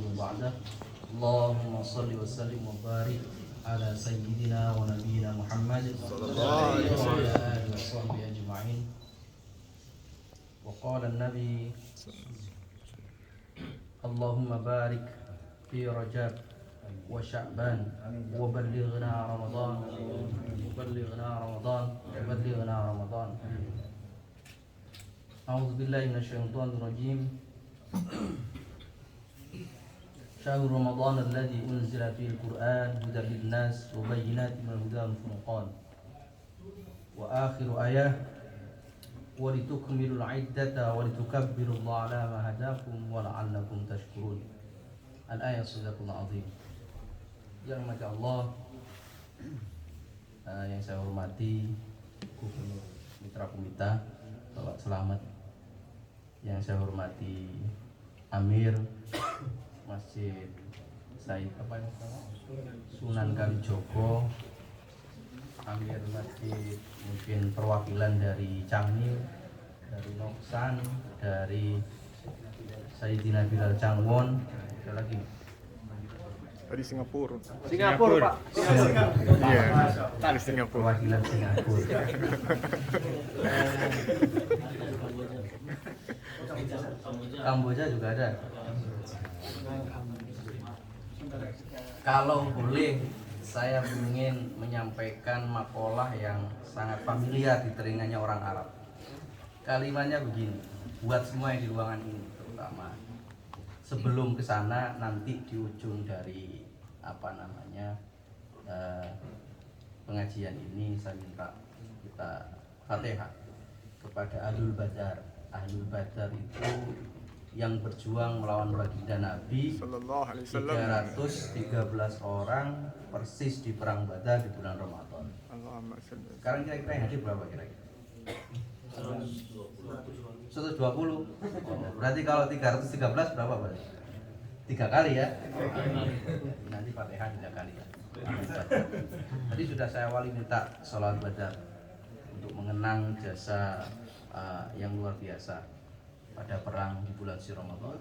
بعده اللهم صل وسلم وبارك على سيدنا ونبينا محمد وعلى آله وصحبه أجمعين. وقال النبي اللهم بارك في رجب وشعبان وبلغنا رمضان أعوذ بالله من الشيطان الرجيم. شهر رمضان الذي أنزل فيه القرآن هدى للناس وبينات من الهدى والفرقان وآخر آية ولتكملوا العدة ولتكبروا الله على ما هداكم ولعلكم تشكرون. Al-ayat Sadaqul Azim. Yang maka Allah, yang saya hormati Gubernur Mitra Kumita Bapak Selamat, yang saya hormati Amir Masjid Said Sunan Kalijogo, Amir Masjid mungkin perwakilan dari Cangil, dari Noksan, dari Sayyidina Bilal Cangwon, ada lagi tadi Singapura Pak. Iya, tadi Singapura. Perwakilan Singapura. Kamboja juga ada. Kalau boleh, saya ingin menyampaikan makalah yang sangat familiar di telinganya orang Arab. Kalimatnya begini, buat semua yang di ruangan ini, terutama sebelum ke sana nanti di ujung dari pengajian ini saya minta kita Fatihah kepada Ahlul Badar. Ahlul Badar itu yang berjuang melawan baginda Nabi 313 orang persis di perang Badar di bulan Ramadan. Sekarang kira-kira yang hadir berapa kira-kira? 120. Berarti kalau 313 berapa berarti? 3 kali ya? Nanti Fatihah 3 kali ya. Tadi sudah saya awali minta sholat Badar untuk mengenang jasa yang luar biasa pada perang di bulan Ramadan.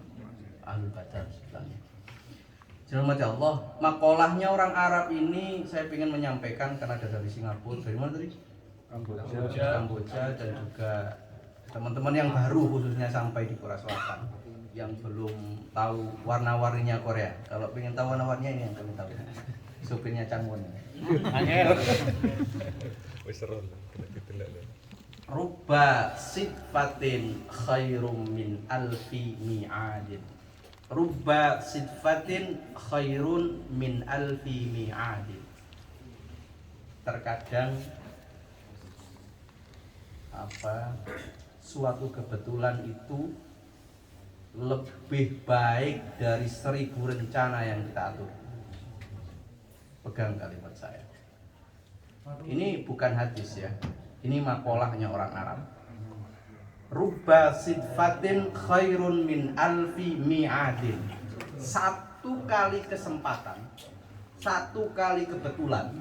Ahlul Badar sebenarnya. Dirahmati Allah, makolahnya orang Arab ini saya ingin menyampaikan karena ada dari Singapura, dari mana tadi? Kamboja dan juga teman-teman yang baru khususnya sampai di Korea Selatan yang belum tahu warna-warninya Korea. Kalau pengen tahu warna-warninya ini yang kami tahu. Supirnya Cangwon. Angel. Rubba sifatin khairum min alfi mi'adin. Rubba sifatin khairun min alfi mi'adin. Terkadang suatu kebetulan itu lebih baik dari 1000 rencana yang kita atur. Pegang kalimat saya. Ini bukan hadis ya. Ini makolahnya orang Arab. Rubba sidfatin khairun min alfi mi'adin. Satu kali kesempatan, satu kali kebetulan,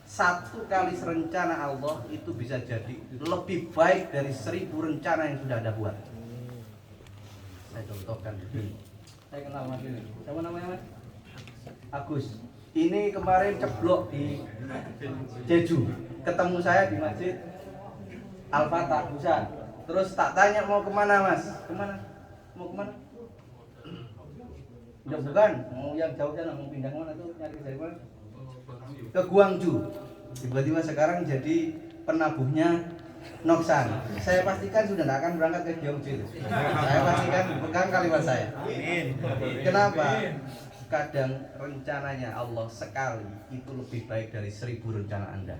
satu kali rencana Allah itu bisa jadi lebih baik dari 1000 rencana yang sudah Anda buat. Saya contohkan begini. Saya kenal Mas ini. Siapa namanya Mas? Agus. Ini kemarin ceblok di Jeju. Ketemu saya di Masjid Al-Fatah Busan. Terus tak tanya mau kemana Mas? Kemana? Mau kemana? Udah bukan, mau yang jauh sana, mau pindah kemana tuh? Nyari dari mana? Ke Guangzhou. Tiba-tiba sekarang jadi penabuhnya Noksan. Saya pastikan sudah tidak akan berangkat ke Gyeongju. Saya pastikan, pegang kalimat saya. Kenapa? Kadang rencananya Allah sekali itu lebih baik dari 1000 rencana Anda.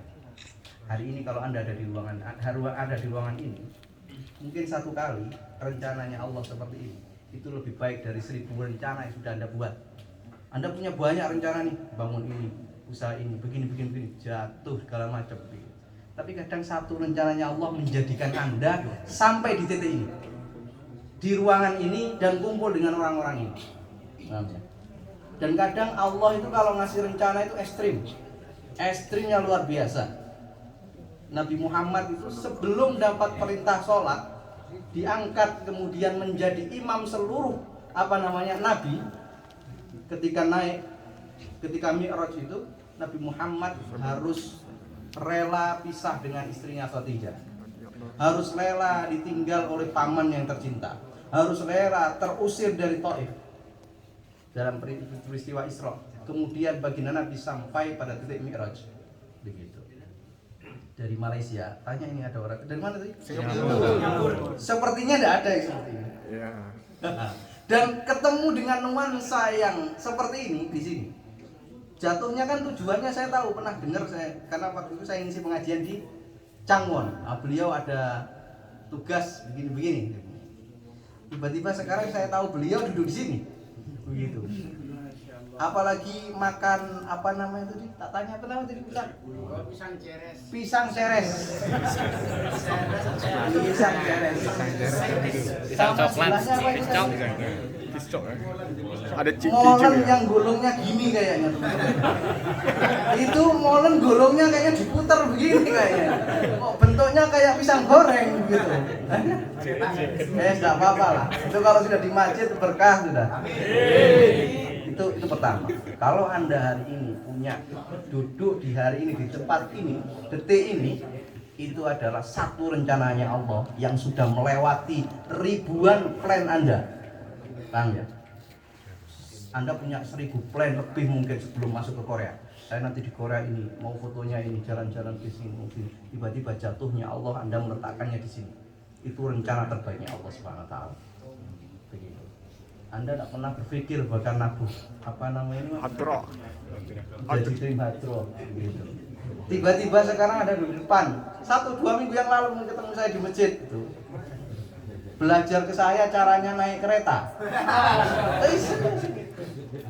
Hari ini kalau Anda ada di ruangan ini, mungkin satu kali rencananya Allah seperti ini itu lebih baik dari 1000 rencana yang sudah Anda buat. Anda punya banyak rencana nih, bangun ini, usaha ini, begini, jatuh segala macam. Tapi kadang satu rencananya Allah menjadikan Anda sampai di titik ini, di ruangan ini dan kumpul dengan orang-orang ini. Dan kadang Allah itu kalau ngasih rencana itu ekstrimnya luar biasa. Nabi Muhammad itu sebelum dapat perintah sholat diangkat kemudian menjadi imam seluruh nabi, ketika Mi'raj itu Nabi Muhammad harus rela pisah dengan istrinya Khadijah, harus rela ditinggal oleh paman yang tercinta, harus rela terusir dari Taif dalam peristiwa Isra. Kemudian baginda Nabi sampai pada titik Mi'raj. Begitu. Dari Malaysia, tanya ini ada orang dari mana tadi? Singapura. Sepertinya tidak ada yang seperti ini. Ya. Dan ketemu dengan nuansa yang seperti ini di sini. Jatuhnya kan tujuannya saya tahu, pernah dengar saya, karena waktu itu saya ngisi pengajian di Changwon. Beliau ada tugas begini-begini. Tiba-tiba sekarang saya tahu beliau duduk di sini. Begitu. Apalagi makan apa namanya tadi? Tak tanya apa namanya tadi? Pisang ceres. Pisang ceres. Pisang coklat. Pisang. Ada ciki molen juga. yang golongnya gini kayaknya. Itu molen golongnya kayaknya diputar begini kayaknya. Kok bentuknya kayak pisang goreng gitu. Enggak apa-apa lah. Itu kalau sudah di masjid berkah sudah. Itu pertama. Kalau Anda hari ini punya duduk di hari ini di tempat ini, detik ini, itu adalah satu rencananya Allah yang sudah melewati ribuan plan Anda. Paham ya? Anda punya 1000 plan lebih mungkin sebelum masuk ke Korea. Saya nanti di Korea ini mau fotonya ini, jalan-jalan ke sini mungkin. Tiba-tiba jatuhnya Allah, Anda meletakkannya di sini. Itu rencana terbaiknya Allah Subhanahu wa taala. Begitu. Anda tidak pernah berpikir bahkan nabuh apa namanya ini? Hadro. Jadi tim hadro. Gitu. Tiba-tiba sekarang ada di depan. 1-2 minggu yang lalu ketemu saya di masjid itu. Belajar ke saya caranya naik kereta.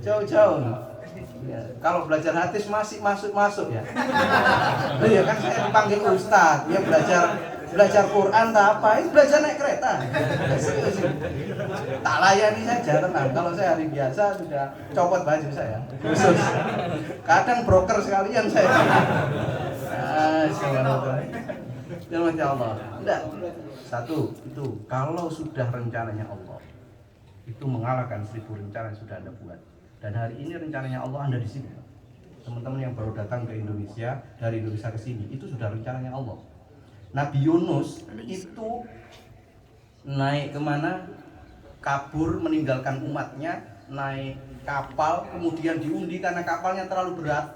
Jauh-jauh. Ya, kalau belajar hadis masih masuk ya. Loh ya kan saya dipanggil ustaz, ya belajar Quran tak apa, ini belajar naik kereta. Tak layani saja tenang. Kalau saya hari biasa sudah copot baju saya khusus. Kadang broker sekalian saya. Ya Masya Allah. Enggak. Satu itu kalau sudah rencananya Allah itu mengalahkan 1000 rencana yang sudah Anda buat. Dan hari ini rencananya Allah Anda di sini. Teman-teman yang baru datang ke Indonesia, dari Indonesia ke sini, itu sudah rencananya Allah. Nabi Yunus itu naik kemana? Kabur meninggalkan umatnya, naik kapal, kemudian diundi karena kapalnya terlalu berat.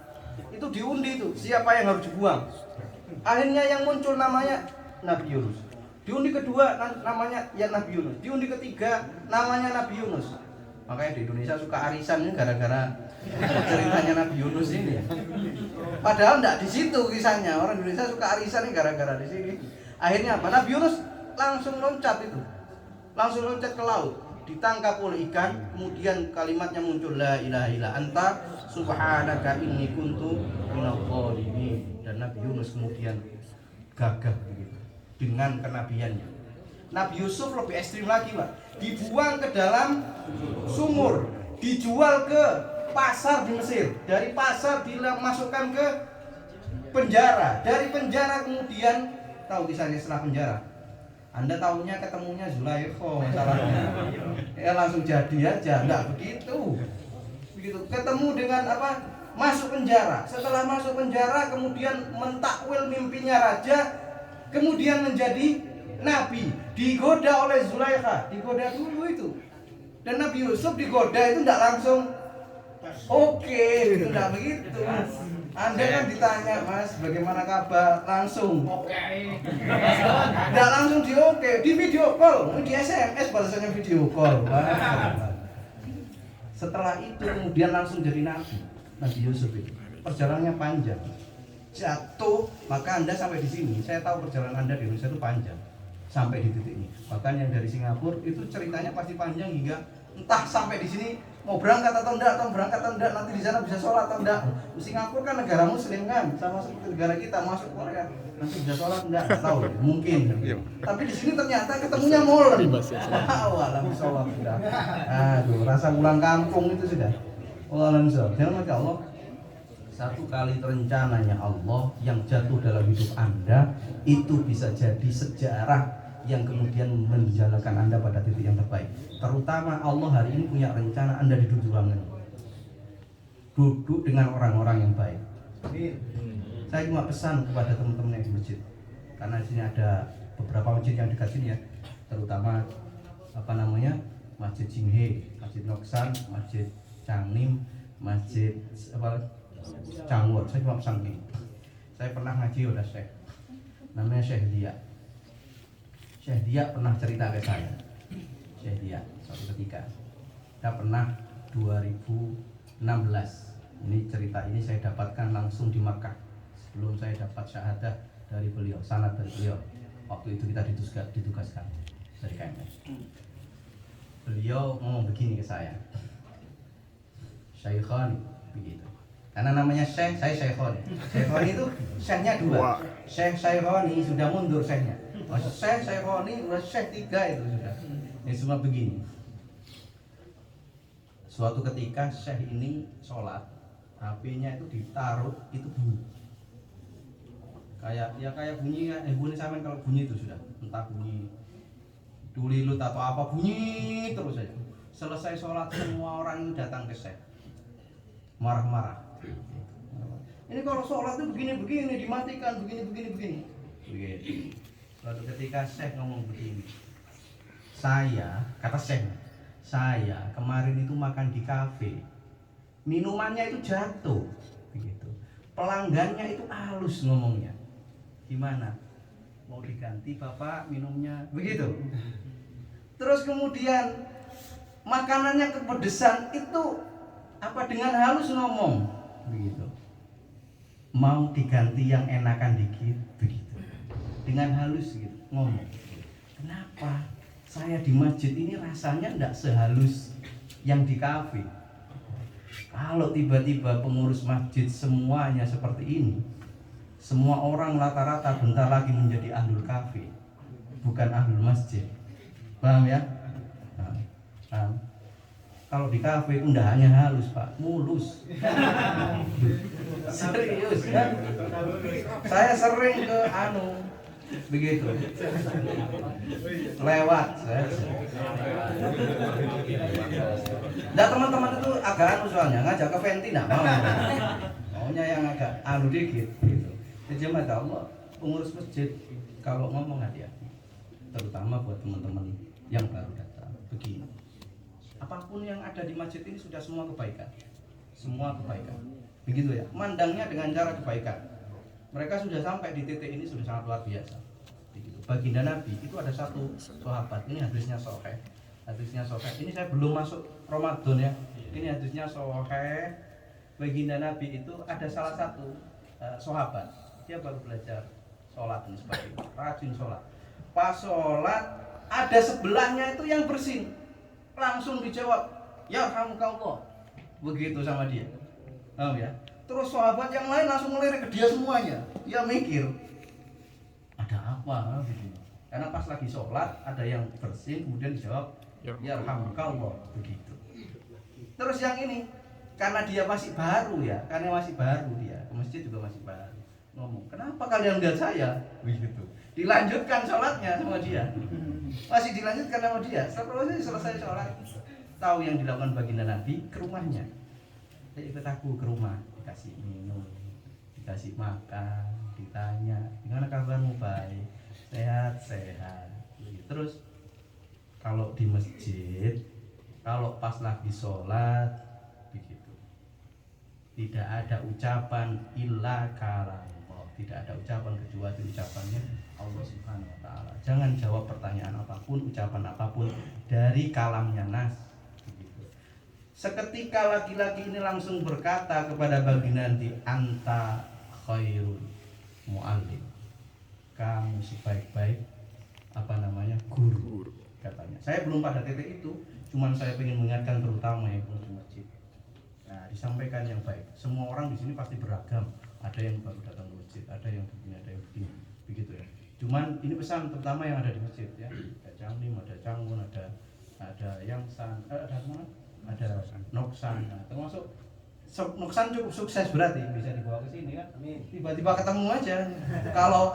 Itu diundi itu, siapa yang harus dibuang? Akhirnya yang muncul namanya Nabi Yunus. Diundi kedua namanya ya Nabi Yunus. Diundi ketiga namanya Nabi Yunus. Makanya di Indonesia suka arisan ini gara-gara ceritanya Nabi Yunus ini. Padahal enggak di situ kisahnya. Orang Indonesia suka arisan ini gara-gara di sini. Akhirnya apa? Nabi Yunus langsung loncat itu. Langsung loncat ke laut. Ditangkap oleh ikan, kemudian kalimatnya muncul la ilaha illa anta subhanaka inni kuntu minadh dhalimin. Dan Nabi Yunus kemudian gagah begitu dengan kenabiannya. Nabi Yusuf lebih ekstrim lagi, Pak. Dibuang ke dalam sumur, dijual ke pasar di Mesir. Dari pasar dimasukkan ke penjara. Dari penjara kemudian tahu kisahnya setelah penjara. Anda tahunya ketemunya Zulaikha masalahnya. Ya langsung jadi aja, enggak begitu. Begitu. Ketemu dengan apa? Masuk penjara. Setelah masuk penjara kemudian mentakwil mimpinya raja, kemudian menjadi nabi. Digoda oleh Zulaikha, digoda dulu itu. Dan Nabi Yusuf digoda itu enggak langsung oke, itu enggak begitu. Anda kan ditanya, Mas, bagaimana kabar? Langsung oke. Enggak langsung di oke, di video call, di SMS balasannya video call. Setelah itu kemudian langsung jadi Nabi Yusuf itu. Perjalanannya panjang. Jatuh, maka Anda sampai di sini. Saya tahu perjalanan Anda di Indonesia itu panjang. Sampai di titik ini. Bahkan yang dari Singapura itu ceritanya pasti panjang hingga entah sampai di sini mau berangkat atau enggak, nanti di sana bisa sholat atau enggak. Singapura kan negara muslim kan, sama seperti negara kita, masuk Korea nanti bisa sholat enggak tahu, mungkin. Tapi di sini ternyata ketemunya molen. Wah, alam sholat sudah. Aduh, rasa pulang kampung itu sudah. Alam sholat. Jangan maka Allah. Satu kali rencananya Allah yang jatuh dalam hidup Anda itu bisa jadi sejarah yang kemudian menjalankan Anda pada titik yang terbaik. Terutama Allah hari ini punya rencana Anda duduk di ruangan. duduk dengan orang-orang yang baik. Saya cuma pesan kepada teman-teman yang di masjid, karena di sini ada beberapa masjid yang dekat sini ya, terutama Masjid Jinghe, Masjid Noksan, Masjid Cangnim, Masjid Cangwur. Saya cuma pesan gini. Saya pernah ngaji udah Syekh, namanya Syekh Dia. Syekh Dia pernah cerita ke saya. Syekh Dia suatu ketika, kita pernah 2016. Ini cerita ini saya dapatkan langsung di Makkah sebelum saya dapat syahadah dari beliau, sanad dari beliau. Waktu itu kita ditugaskan dari KMS. Beliau ngomong begini ke saya, Syekhoni begitu. Karena namanya Syekh, saya Syekhoni. Syekhoni itu Syekhnya 2. Syekh Syekhoni sudah mundur Syekhnya. Syekh Syekhoni udah Syekh 3 itu sudah. Ini semua begini. Suatu ketika Syekh ini sholat, HP-nya itu ditaruh, itu bunyi. Kayak bunyi sampean kalau bunyi itu sudah, entah bunyi dulilut atau apa, bunyi terus saja. Selesai sholat semua orang itu datang ke Syekh, marah-marah. Ini kalau sholat itu begini-begini, dimatikan begini. Suatu ketika Syekh ngomong begini, kata Syekh, saya kemarin itu makan di kafe, minumannya itu jatuh, begitu. Pelanggannya itu halus ngomongnya, gimana? Mau diganti bapak minumnya, begitu. Terus kemudian makanannya kepedesan itu dengan halus ngomong, begitu. Mau diganti yang enakan dikit, begitu. Dengan halus gitu ngomong. Kenapa? Saya di masjid ini rasanya tidak sehalus yang di kafe. Kalau tiba-tiba pengurus masjid semuanya seperti ini, semua orang rata-rata bentar lagi menjadi ahlul kafe, bukan ahlul masjid. Paham ya? Nah, kalau di kafe itu tidak hanya halus Pak, mulus. Serius kan? Saya sering ke begitu lewat nah teman-teman itu agak soalnya ngajak ke venti nggak maunya yang agak dikit gitu. Jemaah Allah, pengurus masjid kalau ngomong hati-hati, terutama buat teman-teman yang baru datang. Begini, apapun yang ada di masjid ini sudah semua kebaikan, begitu ya, mandangnya dengan cara kebaikan. Mereka sudah sampai di titik ini sudah sangat luar biasa. Begitu. Baginda Nabi itu ada satu sahabat, ini hadisnya sahih. Ini saya belum masuk Ramadan ya. Ini hadisnya sahih. Baginda Nabi itu ada salah satu sahabat, dia baru belajar sholat ini seperti itu, rajin sholat. Pas sholat ada sebelahnya itu yang bersin, langsung dijawab, ya alhamdulillah, begitu sama dia. Ya. Terus sahabat yang lain langsung melirik ke dia semuanya. Dia mikir, ada apa? Karena pas lagi sholat ada yang bersin, kemudian dijawab, ya alhamdulillah, begitu. Terus yang ini, karena dia masih baru ya, dia ke masjid juga masih baru, ngomong, kenapa kalian lihat saya? Begitu. Dilanjutkan sholatnya sama dia, masih dilanjutkan sama dia. Selesai sholat, tahu yang dilakukan baginda Nabi, ke rumahnya. Ikut aku ke rumah, dikasih minum, dikasih makan, ditanya, gimana kabarmu? Baik, sehat. Terus kalau di masjid, kalau pas lagi sholat, begitu, tidak ada ucapan illa kalamullah, tidak ada ucapan kecuali ucapannya Allah Subhanahu Wa Taala. Jangan jawab pertanyaan apapun, ucapan apapun dari kalamnya nas. Seketika laki-laki ini langsung berkata kepada baginda Nabi, anta khairul mu'allim, kamu sebaik-baik guru, katanya. Saya belum pada titik itu, cuman saya ingin mengingatkan terutama yang di masjid. Nah, disampaikan yang baik. Semua orang di sini pasti beragam, ada yang baru datang ke masjid, ada yang begini, ada yang begini, begitu ya. Cuman ini pesan terutama yang ada di masjid ya. Ada Cangnim, ada Cangwun, ada Yangsan, ada Noksan, termasuk Noksan cukup sukses berarti bisa dibawa ke sini kan. Tiba-tiba ketemu aja. Kalau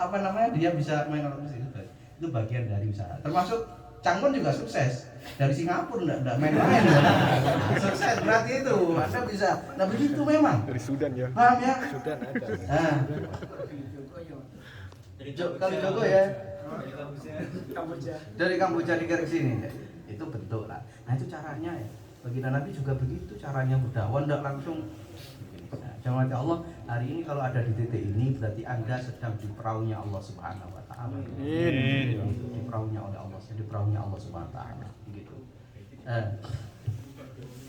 dia bisa main alat musik itu bagian dari usaha. Termasuk Cangkon juga sukses. Dari Singapura enggak main-main. Sukses berarti itu. Anda bisa. Nah begitu memang. Dari Sudan ya. Paham ya? Sudan ada. Nah. Kalau Joko ya. Dari Kamboja dikirim sini. Itu bentuk lah. Nah itu caranya ya. Baginda Nabi juga begitu caranya berdakwah, enggak langsung. Nah, jamaah Allah, hari ini kalau ada di titik ini berarti Anda sedang di perahunya Allah Subhanahu wa taala. Di perahunya oleh Allah, di perahunya Allah Subhanahu wa taala gitu.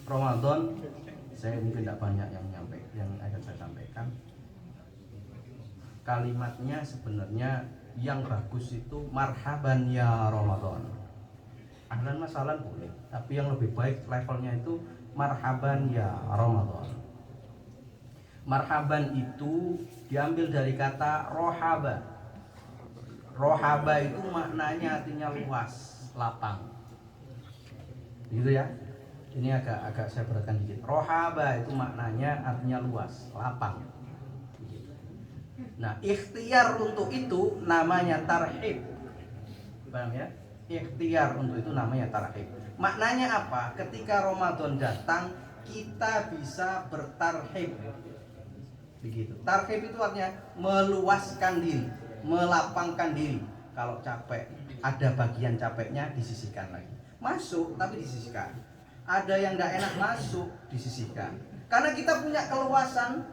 Ramadan saya mungkin tidak banyak yang akan saya sampaikan. Kalimatnya sebenarnya yang bagus itu marhaban ya Ramadan. Ahlan masalan boleh, tapi yang lebih baik levelnya itu marhaban ya Ramadan. Marhaban itu diambil dari kata rohaba. Rohaba itu maknanya artinya luas, lapang. Gitu ya. Ini agak saya beratkan dikit. Rohaba itu maknanya artinya luas, lapang. Nah, ikhtiar untuk itu namanya tarhib. Paham ya? Ikhtiar untuk itu namanya tarhib. Maknanya apa? Ketika Ramadan datang, kita bisa bertarhib. Begitu. Tarhib itu artinya meluaskan diri, melapangkan diri. Kalau capek, ada bagian capeknya disisihkan lagi. Masuk tapi disisihkan. Ada yang tidak enak masuk, disisihkan. Karena kita punya keluasan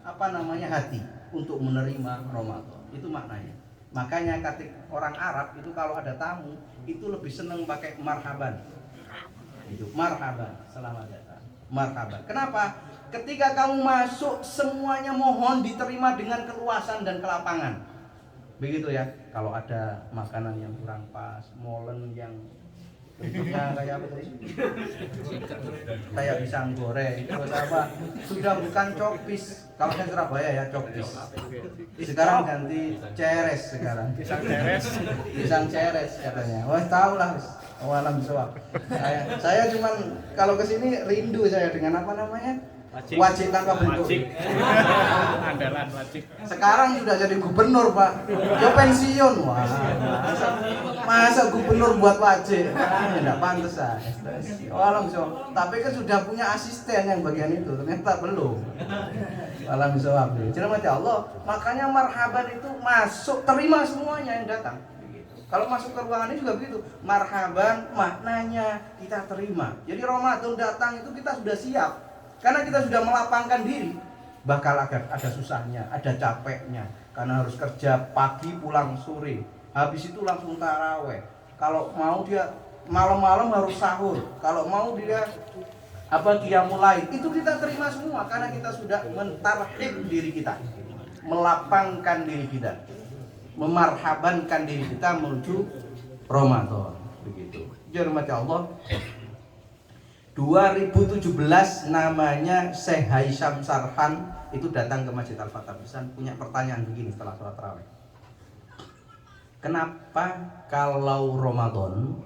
hati untuk menerima Ramadan. Itu maknanya. Makanya ketika orang Arab itu kalau ada tamu itu lebih senang pakai marhaban. Itu marhaban, selamat datang. Marhaban. Kenapa? Ketika kamu masuk semuanya mohon diterima dengan keluasan dan kelapangan. Begitu ya. Kalau ada makanan yang kurang pas, molen yang bentuknya kayak apa tadi? Kayak pisang goreng, terus apa? Sudah bukan cokpis. Kalau saya Surabaya ya cokpis. Sekarang ganti ceres sekarang. Pisang ceres. Pisang ceres katanya. Wah tahu lah. Alam bisawab. Saya cuman kalau kesini rindu saya dengan apa namanya? Wajib tanpa bentuk. Andalan wajib. Sekarang sudah jadi gubernur Pak. Ya pensiun. Wah, masa gubernur buat wajib? Tidak pantas ah. Alam bisawab. Tapi kan sudah punya asisten yang bagian itu. Ternyata belum. Alam bisawab. Jadi Allah. Makanya marhaban itu masuk, terima semuanya yang datang. Kalau masuk ke ruangan ini juga begitu. Marhaban maknanya kita terima. Jadi Ramadan datang itu kita sudah siap. Karena kita sudah melapangkan diri. Bakal ada susahnya, ada capeknya. Karena harus kerja pagi pulang sore. Habis itu langsung taraweh. Kalau mau dia malam-malam harus sahur. Kalau mau dia qiyamul lail. Itu kita terima semua karena kita sudah mentarhib diri kita. Melapangkan diri kita. Memarhabankan diri kita menuju Ramadan. Begitu. Jadi Allah 2017 namanya Syekh Haisham Sarhan itu datang ke Masjid Al-Fatah Pisan punya pertanyaan begini setelah sholat tarawih. Kenapa kalau Ramadan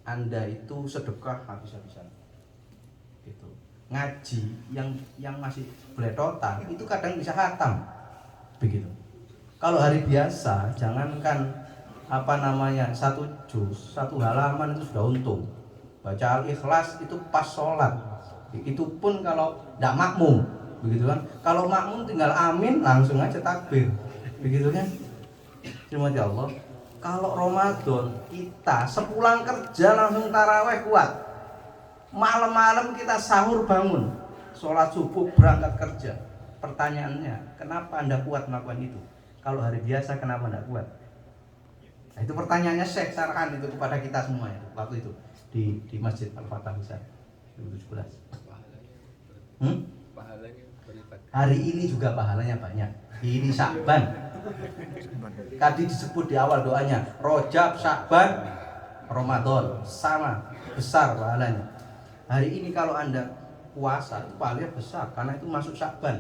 Anda itu sedekah habis-habisan? Gitu. Ngaji yang masih beletotan itu kadang bisa khatam. Begitu. Kalau hari biasa jangankan satu juz, satu halaman itu sudah untung. Baca Al-Ikhlas itu pas sholat. Itu pun kalau tidak makmum, begitu kan? Kalau makmum tinggal amin langsung aja takbir, begitu kan? Terima kasih Allah. Kalau Ramadan kita sepulang kerja langsung taraweh kuat. Malam-malam kita sahur bangun, sholat subuh berangkat kerja. Pertanyaannya, kenapa Anda kuat melakukan itu? Kalau hari biasa kenapa Anda kuat? Nah, itu pertanyaannya Syekh Sarhan itu kepada kita semua itu waktu itu. Di Masjid Al-Fatah Pisan 2017. Hari ini juga pahalanya banyak. Ini Sya'ban. Tadi disebut di awal doanya, Rajab, Sya'ban, Ramadan sama besar pahalanya. Hari ini kalau Anda puasa itu pahalanya besar karena itu masuk Sya'ban.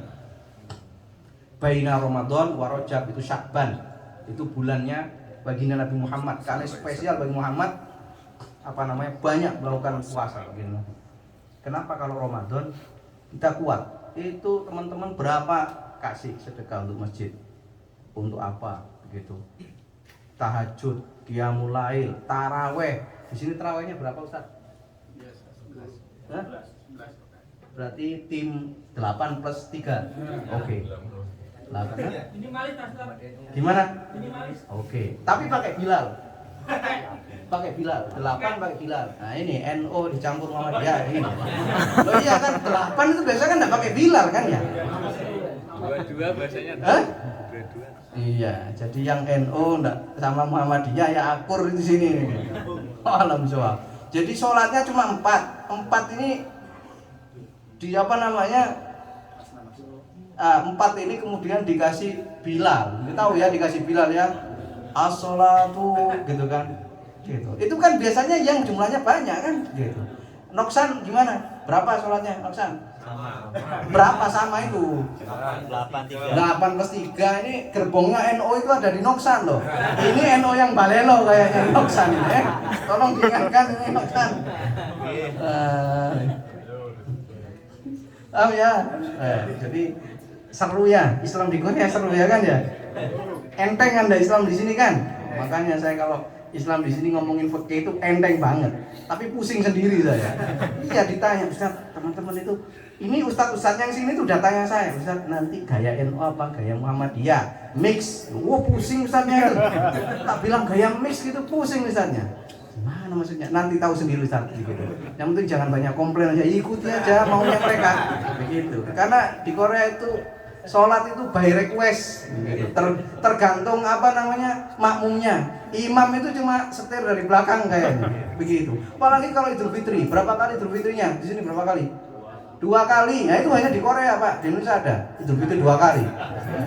Baina Ramadan wa Rajab itu Sya'ban. Itu bulannya baginda Nabi Muhammad. Karena spesial bagi Muhammad banyak melakukan puasa begini. Kenapa kalau Ramadan kita kuat? Itu teman-teman berapa kasih sedekah untuk masjid? Untuk apa begitu? tahajud, qiyamul lail, taraweh. Di sini tarawehnya berapa Ustaz? Hah? Berarti tim 8 plus 3. Oke. 8. Gimana? Oke. Tapi pakai Bilal. Pakai Bilal. 8 pakai Bilal. Nah, ini NO dicampur Muhammadiyah ini. Oh iya kan 8 itu biasanya kan enggak pakai Bilal kan ya? Dua bahasanya. Hah? Dua. Iya, jadi yang NO enggak sama Muhammadiyah ya akur di sini. Alhamdulillah. Jadi sholatnya cuma 4. 4 ini di apa namanya? 4 ini kemudian dikasih Bilal. Kita tahu ya dikasih Bilal ya. As-sholatu gitu kan. Gitu. Itu kan biasanya yang jumlahnya banyak kan gitu. Noksan gimana? Berapa sholatnya Noksan? Berapa sama itu? 8 plus 3 ini gerbongnya NO itu ada di Noksan loh. Ini NO yang Balelo kayaknya Noksan ini. Tolong diingatkan ini Noksan. Ya. Jadi seru ya Islam di Korea seru ya kan ya. Enteng Anda Islam di sini kan. Makanya saya kalau Islam di sini ngomongin fikih itu enteng banget. Tapi pusing sendiri saya. Iya ditanya Ustaz, teman-teman itu ini Ustaz-Ustaz yang sini tuh udah tanya saya, Ustaz nanti gaya NU apa gaya Muhammadiyah mix. Wah pusing Ustaznya itu. Tak bilang gaya mix gitu pusing Ustaznya. Gimana maksudnya? Nanti tahu sendiri Ustaz gitu. Yang penting jangan banyak komplain aja, ikuti aja maunya mereka. Begitu. Karena di Korea itu sholat itu by request gitu. Tergantung apa namanya makmumnya. Imam itu cuma setir dari belakang kayaknya. Begitu. Apalagi kalau Idul Fitri, berapa kali Idul Fitrinya? Di sini berapa kali? 2 kali. Nah itu hanya di Korea Pak. Di Indonesia ada Idul Fitri 2 kali.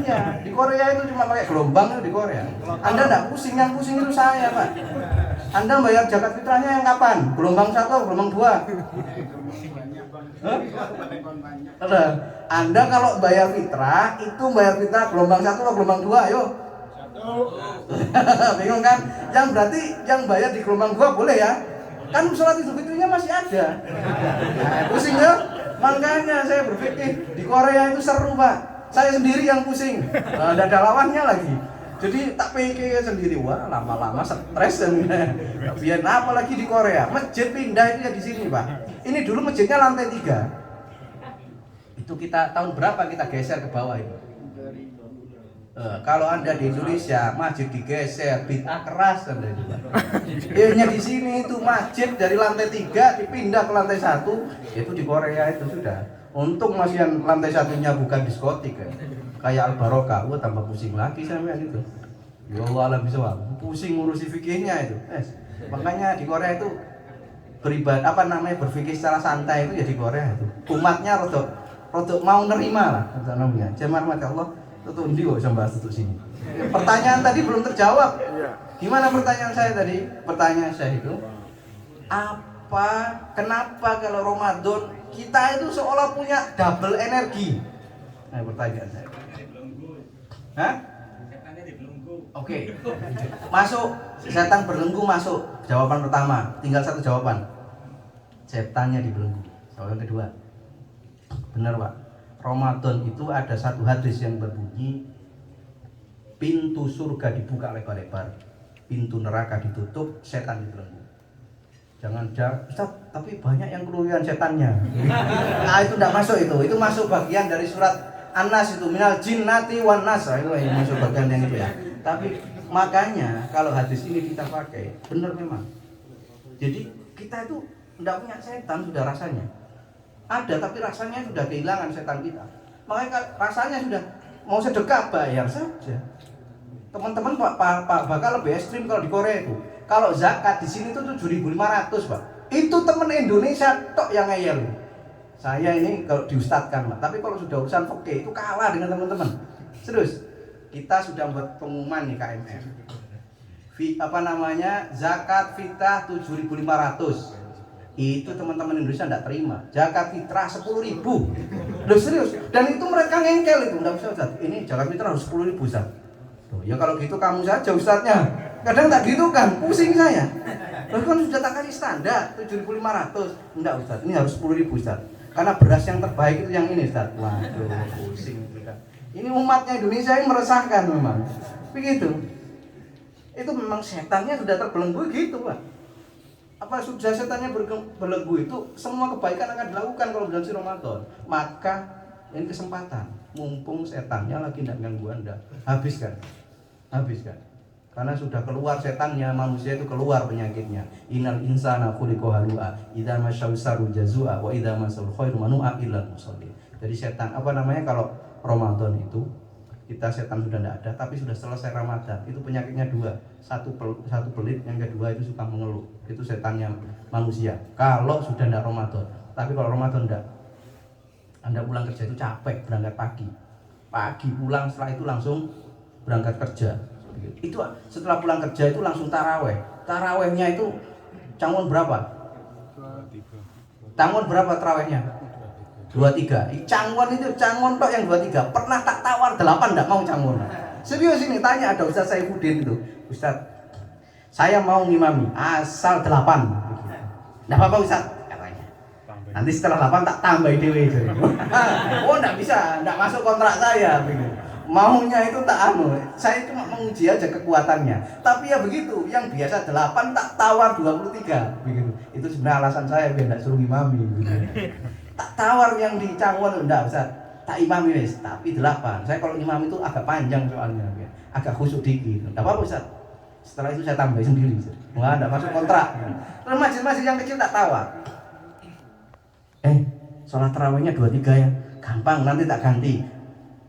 Iya, di Korea itu cuma pakai gelombang itu di Korea. Anda enggak pusing, yang pusing itu saya Pak. Anda bayar zakat fitrahnya yang kapan? Gelombang 1 atau gelombang 2? Ada. Anda kalau bayar fitrah itu bayar fitrah gelombang 1 atau gelombang 2? Ayo. Bingung kan? Yang berarti yang bayar di gelombang 2 boleh ya? Kan sholat Idul Fitrinya masih ada. Nah, pusing ya? Makanya saya berpikir di Korea itu seru Pak. Saya sendiri yang pusing. Ada lawannya lagi. Jadi tak pikir sendiri, wah lama-lama stres dan biar apa lagi di Korea. Masjid pindah itu ya di sini Pak. Ini dulu masjidnya lantai 3. Itu kita tahun berapa kita geser ke bawah itu? Kalau Anda di Indonesia masjid digeser, bid'ah keras Anda itu Pak. Hanya di sini itu masjid dari lantai 3 dipindah ke lantai 1, itu di Korea itu sudah. Untung masih yang lantai 1-nya bukan diskotik ya. Kayak Al-Barokah, tambah pusing lagi sampean itu. Ya Allah alam bisawab, pusing ngurusi fikihnya itu. Makanya di Korea itu beribadah berfikih secara santai itu ya di Korea itu. Umatnya rodok mau nerima lah namanya. Jemaah mati Allah, tuh ndi kok bisa bahas itu sini. Pertanyaan tadi belum terjawab. Gimana pertanyaan saya tadi? Pertanyaan saya itu kenapa kalau Ramadan kita itu seolah punya double energi? Nah, pertanyaan saya. Hah? Oke. Masuk, setan berbelenggu masuk. Jawaban pertama, tinggal 1 jawaban. Setannya dibelenggu. Jawaban kedua. Benar, Pak. Ramadan itu ada satu hadis yang berbunyi pintu surga dibuka lebar-lebar, pintu neraka ditutup, setan dibelenggu. Jangan Ustaz, tapi banyak yang keluyuran setannya. Nah, itu enggak masuk itu. Itu masuk bagian dari surat An-Nas itu minal jinnati wan nas. Itu yang masuk bagian yang itu ya. Tapi makanya kalau hadis ini kita pakai, benar memang. Jadi kita itu enggak punya setan sudah rasanya. Ada tapi rasanya sudah kehilangan setan kita. Makanya rasanya sudah mau sedekah bayar saja. Teman-teman bakal lebih ekstrim kalau di Korea itu. Kalau zakat di sini tuh 7.500 Pak. Itu teman Indonesia tok yang ngeyel. Saya ini kalau diustadkan Pak. Tapi kalau sudah urusan fikih itu kalah dengan teman-teman. Serius. Kita sudah buat pengumuman nih KMF. Zakat fitrah 7.500. Itu teman-teman Indonesia enggak terima. Zakat fitrah 10.000. Loh serius. Dan itu mereka ngengkel itu. Enggak bisa Ustaz. Ini zakat fitrah harus 10.000 Ustaz. Loh, ya kalau gitu kamu saja Ustaznya. Kadang tak gitu kan, pusing saya. Loh kan sudah tak kasih standar 7.500. Enggak Ustaz, ini harus 10.000 Ustaz. Karena beras yang terbaik itu yang ini Ustaz. Waduh, pusing kita. Ini umatnya Indonesia yang meresahkan memang. Begitu. Itu memang setannya sudah terbelenggu gitu Pak. Apa sudah setannya belenggu itu semua kebaikan akan dilakukan kalau bulan suci Ramadan. Maka ini kesempatan, mumpung setannya lagi tidak ganggu Anda, habiskan. Karena sudah keluar setannya, manusia itu keluar penyakitnya. Innal insana khuliqa halu'a, idza masyahu saru jazua wa idza masal khairu manu'a illa musallin. Jadi setan kalau Ramadan itu kita setan sudah tidak ada, tapi sudah selesai Ramadan, itu penyakitnya dua, satu pelit, yang kedua itu suka mengeluh, itu setannya manusia. Kalau sudah tidak Ramadan, tapi kalau Ramadan tidak, Anda pulang kerja itu capek, berangkat pagi pulang, setelah itu langsung berangkat kerja. Itu setelah pulang kerja itu langsung tarawehnya itu cangon berapa? Tarawehnya? 23. Cangon tok yang 23. Pernah tak tawar 8 enggak mau cangon. Serius ini tanya ada Ustaz Saifuddin itu. Ustaz, saya mau ngimami asal 8. Enggak apa-apa Ustaz katanya. Nanti setelah 8 tak tambah dewe. Oh enggak bisa, enggak masuk kontrak saya begitu. Maunya itu tak saya cuma menguji aja kekuatannya. Tapi ya begitu, yang biasa 8 tak tawar 23 begitu. Itu sebenarnya alasan saya biar enggak suruh ngimami begitu. Tak tawar yang di Cangwon enggak Ustaz, tak imami wis, tapi 8. Saya kalau imam itu agak panjang soalnya, agak khusyuk dikit. Enggak apa-apa Ustaz. Setelah itu saya tambah sendiri. Wah, enggak masuk kontrak. Terus masjid-masjid yang kecil tak tawar. Sholat tarawihnya 23 ya. Gampang, nanti tak ganti.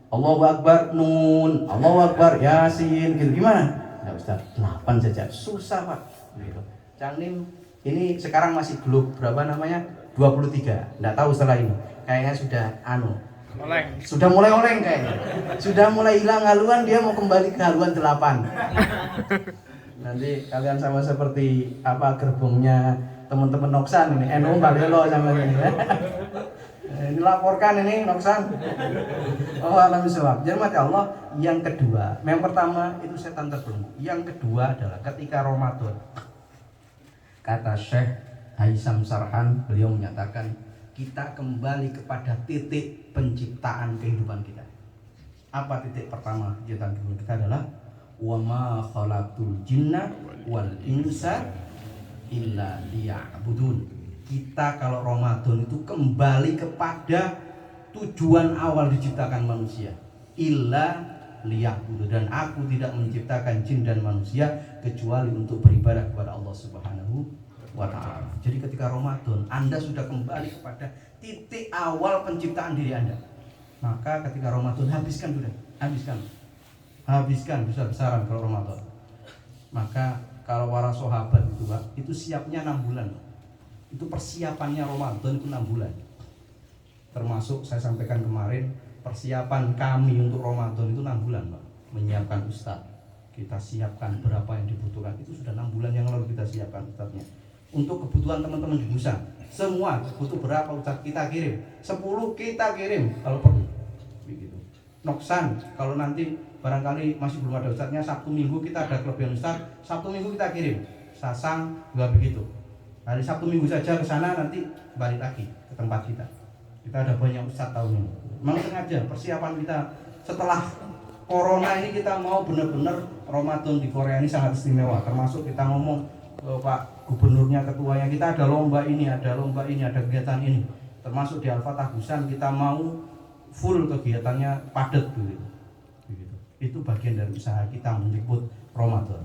Allahu Akbar Nun, Allahu Akbar Yasin, gitu gimana? Enggak Ustaz, 8 saja. Susah Pak. Gitu. Cangnim ini sekarang masih belum berapa namanya? 23. Enggak tahu setelah ini. Kayaknya sudah mulai oleng kayaknya. Sudah mulai hilang haluan, dia mau kembali ke haluan 8. Nanti kalian sama seperti gerbongnya teman-teman Noksan ini. Balelo sama ini. Ini laporkan ini Noksan. Alhamdulillah. Jadi mati Allah. Yang kedua, yang pertama itu setan terbelenggu. Yang kedua adalah ketika Ramadan. Kata Syekh Haisam Sarhan, beliau menyatakan kita kembali kepada titik penciptaan kehidupan kita. Apa titik pertama penciptaan kehidupan kita adalah wa ma khalaqtul jinna wal insa illa liya'budun. Kita kalau Ramadan itu kembali kepada tujuan awal diciptakan manusia, illa liya'budun, dan aku tidak menciptakan jin dan manusia kecuali untuk beribadah kepada Allah Subhanahu wa ta'ala. Jadi ketika Ramadan Anda sudah kembali kepada titik awal penciptaan diri Anda. Maka ketika Ramadan habiskan besar-besaran kalau Ramadan. Maka kalau para sahabat itu Pak, itu siapnya 6 bulan. Itu persiapannya Ramadan itu 6 bulan. Termasuk saya sampaikan kemarin, persiapan kami untuk Ramadan itu 6 bulan Pak. Menyiapkan ustaz. Kita siapkan berapa yang dibutuhkan. Itu sudah 6 bulan yang lalu kita siapkan ustaznya. Untuk kebutuhan teman-teman di Nusa, semua butuh berapa Ustaz kita kirim, 10 kita kirim kalau perlu begitu. Noksan kalau nanti barangkali masih belum ada Ustaznya, Sabtu Minggu kita ada kelebihan Ustaz, Sabtu Minggu kita kirim. Sasang juga begitu, hari Sabtu Minggu saja ke sana, nanti balik lagi ke tempat kita ada banyak Ustaz tahun ini. Memang sengaja persiapan kita setelah Corona ini, kita mau benar-benar Ramadan di Korea ini sangat istimewa. Termasuk kita ngomong Pak Gubernurnya, ketuanya, kita ada lomba ini, ada kegiatan ini. Termasuk di Al-Fatah Busan kita mau full kegiatannya padat begitu. Itu bagian dari usaha kita menyebut Ramadan.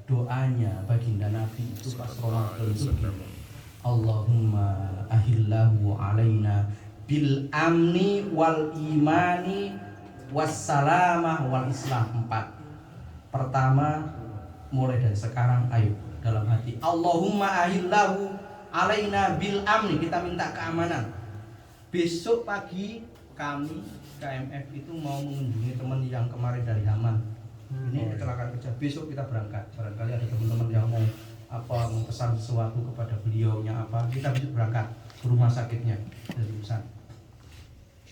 Doanya baginda Nabi itu pas Ramadan itu, Allahumma ahillahu alaina bil amni wal imani wassalamah wal islam. 4. Pertama, mulai dari sekarang ayo dalam hati, Allahumma ahillahu alaina bil amni, kita minta keamanan. Besok pagi kami KMF itu mau mengunjungi teman yang kemarin dari Haman. Ini kecelakaan kerja, besok kita berangkat. Barangkali ada teman-teman yang mau pesan sesuatu kepada beliaunya kita bisa berangkat ke rumah sakitnya dari Busan.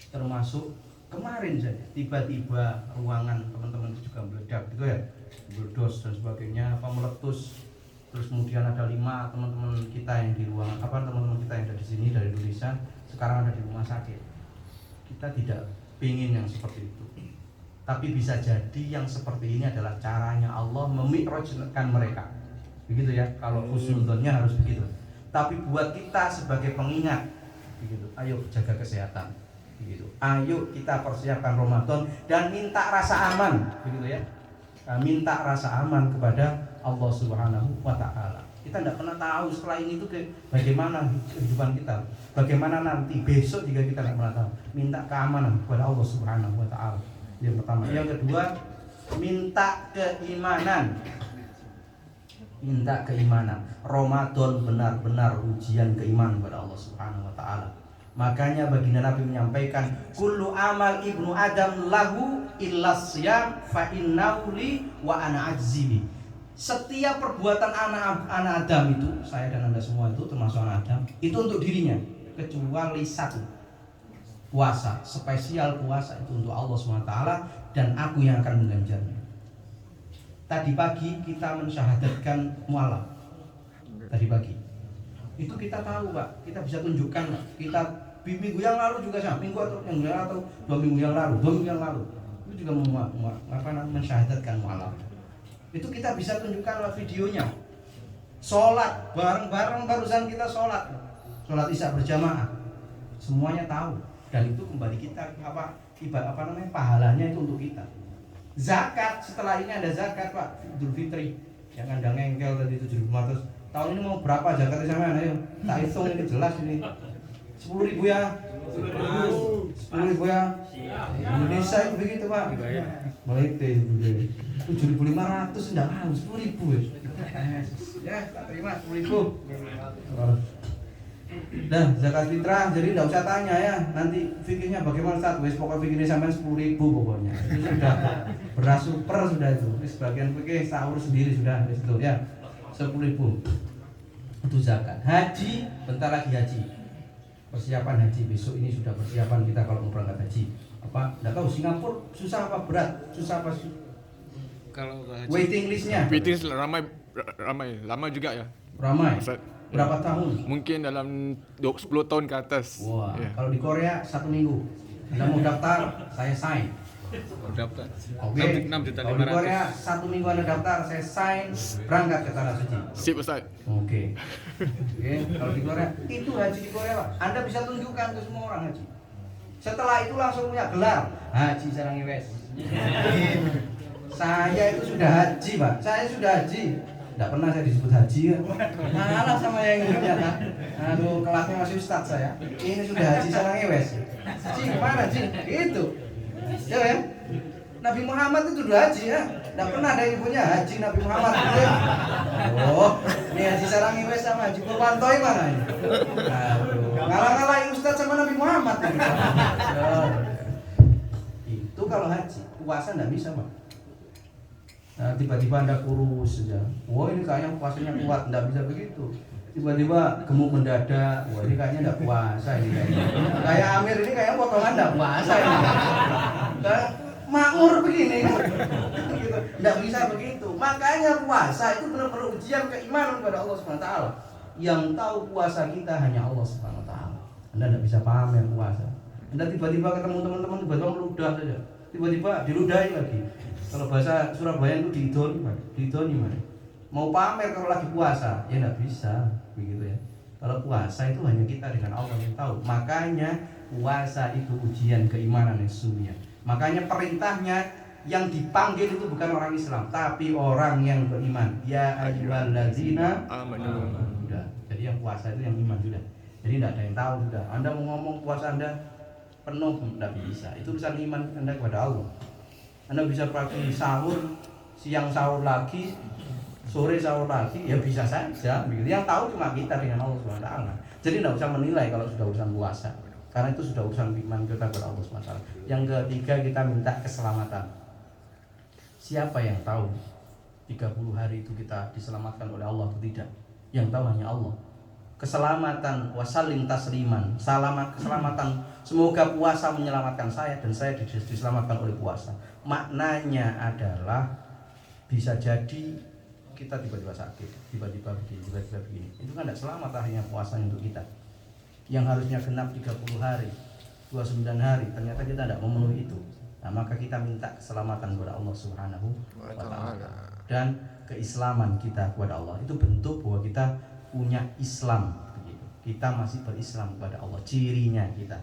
Termasuk kemarin saja tiba-tiba ruangan teman-teman itu juga meledak gitu ya, meledos dan sebagainya, meletus. Terus kemudian ada 5 teman-teman kita yang di ruangan, teman-teman kita yang ada di sini dari Indonesia sekarang ada di rumah sakit. Kita tidak ingin yang seperti itu. Tapi bisa jadi yang seperti ini adalah caranya Allah memi'rajkan mereka. Begitu ya, kalau husnudzonnya harus begitu. Tapi buat kita sebagai pengingat, begitu, ayo jaga kesehatan, begitu. Ayo kita persiapkan Ramadan dan minta rasa aman, begitu ya. Minta rasa aman kepada Allah Subhanahu wa Ta'ala. Kita tidak pernah tahu setelah ini itu bagaimana kehidupan kita, bagaimana nanti besok jika kita tidak pernah tahu. Minta keamanan kepada Allah Subhanahu wa Ta'ala. Yang pertama. Yang kedua, minta keimanan. Minta keimanan. Ramadan benar-benar ujian keimanan kepada Allah Subhanahu wa Ta'ala. Makanya baginda Nabi menyampaikan, kullu amal ibnu Adam lahu illas siyam fa innahu li wa ana ajzibi. Setiap perbuatan anak Adam itu, saya dan Anda semua itu termasuk anak Adam, itu untuk dirinya kecuali satu, puasa. Spesial puasa itu untuk Allah SWT dan aku yang akan mengganjarnya. Tadi pagi kita mensyahadatkan mualaf. Tadi pagi itu kita tahu Pak, kita bisa tunjukkan Pak. Kita minggu yang lalu juga sama, minggu atau 2 minggu yang lalu itu juga mensyahadatkan mualaf. Itu kita bisa tunjukkan lewat videonya. Sholat bareng-bareng, barusan kita sholat isya berjamaah, semuanya tahu. Dan itu kembali kita pahalanya itu untuk kita. Zakat, setelah ini ada zakat Pak, Idul Fitri yang ada ngengkel tadi 7.500. Tahun ini mau berapa zakatnya sama ayo tak hitung ini jelas ini. 10.000 ya. 10.000 ya. Indonesia itu begitu Pak. Baik deh, 7.500 enggak mau 10.000 ya. Tak terima 10.000. Dah zakat fitrah, jadi enggak usah tanya ya. Nanti fikirnya bagaimana Ustaz? Wis pokok fikirnya sampai 10.000 pokoknya. Itu sudah beras super sudah itu. Sebagian fikir sahur sendiri sudah itu ya. 10.000 itu zakat. Haji, bentar lagi haji. Persiapan haji besok ini sudah persiapan kita kalau mau berangkat haji. Apa? Enggak tahu Singapura susah apa berat? Susah apa? Kalau haji, Waiting listnya? waiting list ramai, lama juga ya. Ramai. Ustaz. Berapa tahun? Mungkin dalam 10 tahun ke atas. Wah, Ya. kalau di Korea 1 minggu. Anda mau daftar, saya sign. Daftar. Oke. 6 juta Kalau di Korea 1 minggu Anda daftar, saya sign, berangkat ke tanah suci. Sip Ustaz. Oke. Oke, kalau di Korea itu haji di Korea, Pak. Anda bisa tunjukkan ke semua orang haji. Setelah itu langsung punya gelar Haji Sarangi Wes. Saya itu sudah haji, Pak. Saya sudah haji. Tidak pernah saya disebut haji ya. Kalah sama yang ini kan. Aduh, kelasnya masih ustaz saya. Ini sudah Haji Sarangi Wes. Ji, kemana Ji? Itu. Ya kan? Nabi Muhammad itu sudah haji ya. Tidak pernah ada yang punya Haji Nabi Muhammad gitu ya. Oh, ini Haji Sarangi Wes sama Haji Purwantoy mana ini? Aduh, ngalah-ngalahin ustaz sama Nabi Muhammad ini. Itu kalau haji, puasa tidak bisa, Pak. Nah, tiba-tiba Anda kurus saja. Wah, ini kayaknya puasanya kuat, enggak bisa begitu. Tiba-tiba gemuk mendadak. Wah, ini kayaknya enggak puasa ini kayaknya. Kayak Amir ini kayaknya potongan enggak puasa ini. Kayak makmur begini kan. Gitu. Enggak bisa begitu. Makanya puasa itu benar-benar ujian keimanan kepada Allah Subhanahu wa taala. Yang tahu puasa kita hanya Allah Subhanahu wa taala. Anda enggak bisa pamer puasa. Anda tiba-tiba ketemu teman-teman tiba-tiba meludah saja. Tiba-tiba diludahi lagi. Kalau bahasa Surabaya itu diidoni mana? Mau pamer kalau lagi puasa, ya enggak bisa, begitu ya. Kalau puasa itu hanya kita dengan Allah yang tahu. Makanya puasa itu ujian keimanan yang sesungguhnya. Makanya perintahnya yang dipanggil itu bukan orang Islam, tapi orang yang beriman. Ya ayyuhallazina amanu. Sudah. Jadi yang puasa itu yang iman sudah. Jadi enggak ada yang tahu sudah. Anda mau ngomong puasa Anda penuh enggak bisa. Itu urusan iman Anda kepada Allah. Anda bisa pagi sahur, siang sahur lagi, sore sahur lagi, ya bisa saja. Yang tahu cuma kita dengan Allah SWT. Jadi tidak usah menilai kalau sudah urusan puasa, karena itu sudah urusan iman kita kepada Allah SWT. Yang ketiga, kita minta keselamatan. Siapa yang tahu 30 hari itu kita diselamatkan oleh Allah atau tidak? Yang tahu hanya Allah. Keselamatan wasalim tasliman, keselamatan, semoga puasa menyelamatkan saya dan saya diselamatkan oleh puasa. Maknanya adalah bisa jadi kita tiba-tiba sakit, tiba-tiba begini. Itu kan tidak selamat akhirnya puasanya untuk kita. Yang harusnya genap 30 hari, 29 hari, ternyata kita tidak memenuhi itu. Nah, maka kita minta keselamatan kepada Allah Subhanahu wa taala. Dan keislaman kita kepada Allah itu bentuk bahwa kita punya Islam begitu. Kita masih berislam kepada Allah. Cirinya kita.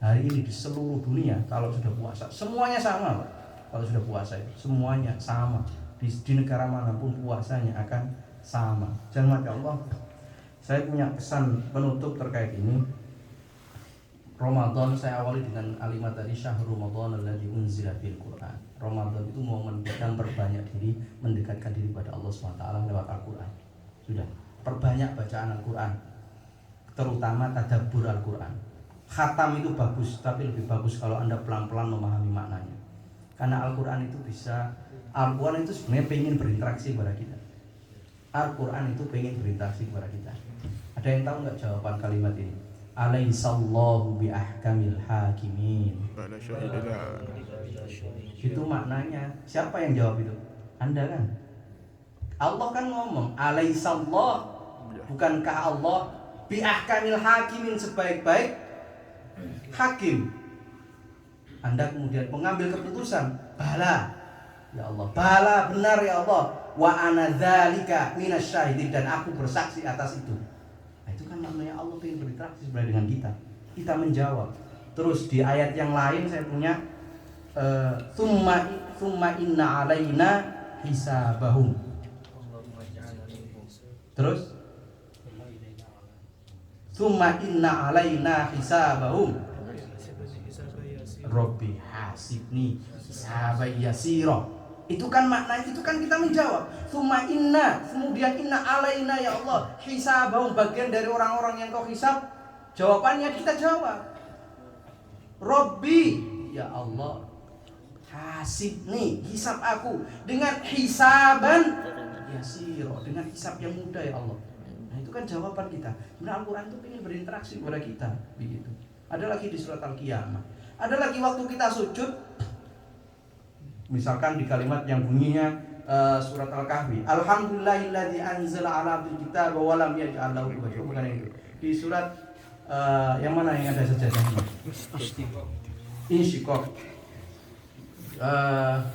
Hari ini di seluruh dunia kalau sudah puasa semuanya sama, Pak. Kalau sudah puasa itu semuanya sama. Di negara manapun puasanya akan sama. Jangan mati Allah. Saya punya pesan penutup terkait ini. Ramadan saya awali dengan kalimat tadi, syahrul Ramadan alladzi unzila fil Qur'an. Ramadan itu momen kita memperbanyak diri, mendekatkan diri pada Allah SWT lewat Al-Qur'an. Sudah, perbanyak bacaan Al-Qur'an. Terutama tadabbur Al-Qur'an. Khatam itu bagus, tapi lebih bagus kalau Anda pelan-pelan memahami maknanya. Karena Al-Qur'an itu Al-Qur'an itu sebenarnya pengen berinteraksi kepada kita. Al-Qur'an itu pengen berinteraksi kepada kita. Ada yang tahu nggak jawaban kalimat ini? Alaihissallahu biahkamil hakimin. Itu maknanya. Siapa yang jawab itu? Anda kan? Allah kan ngomong alaihissallah, bukankah Allah biahkamil hakimin, sebaik-baik hakim. Anda kemudian mengambil keputusan, bala ya Allah, bala benar ya Allah, wa ana dzalika minasyahidin, dan aku bersaksi atas itu. Itu kan namanya Allah ingin berinteraksi sebenarnya dengan kita. Kita menjawab. Terus di ayat yang lain saya punya summa inna alaina hisabahum. Terus summa inna alaina hisabahum. Rabbi hasibni hisaban yasira. Itu kan maknanya, itu kan kita menjawab. Summa inna, kemudian inna alaina ya Allah hisabahum, bagian dari orang-orang yang kau hisab. Jawabannya kita jawab, Rabbi ya Allah hasibni, hisab aku dengan hisaban yasira, dengan hisab yang mudah ya Allah. Nah itu kan jawaban kita. Nah, Al-Quran itu ingin berinteraksi kepada kita begitu. Ada lagi di surat Al-Qiyamah. Ada lagi waktu kita sujud. Misalkan di kalimat yang bunyinya surat Al-Kahfi, alhamdulillahilladzi anzala 'ala abdil kitaba wa lam yaj'al lahu iwaja. Bukan yang itu. Di surat yang mana yang ada sajadahnya? Insyiqaq.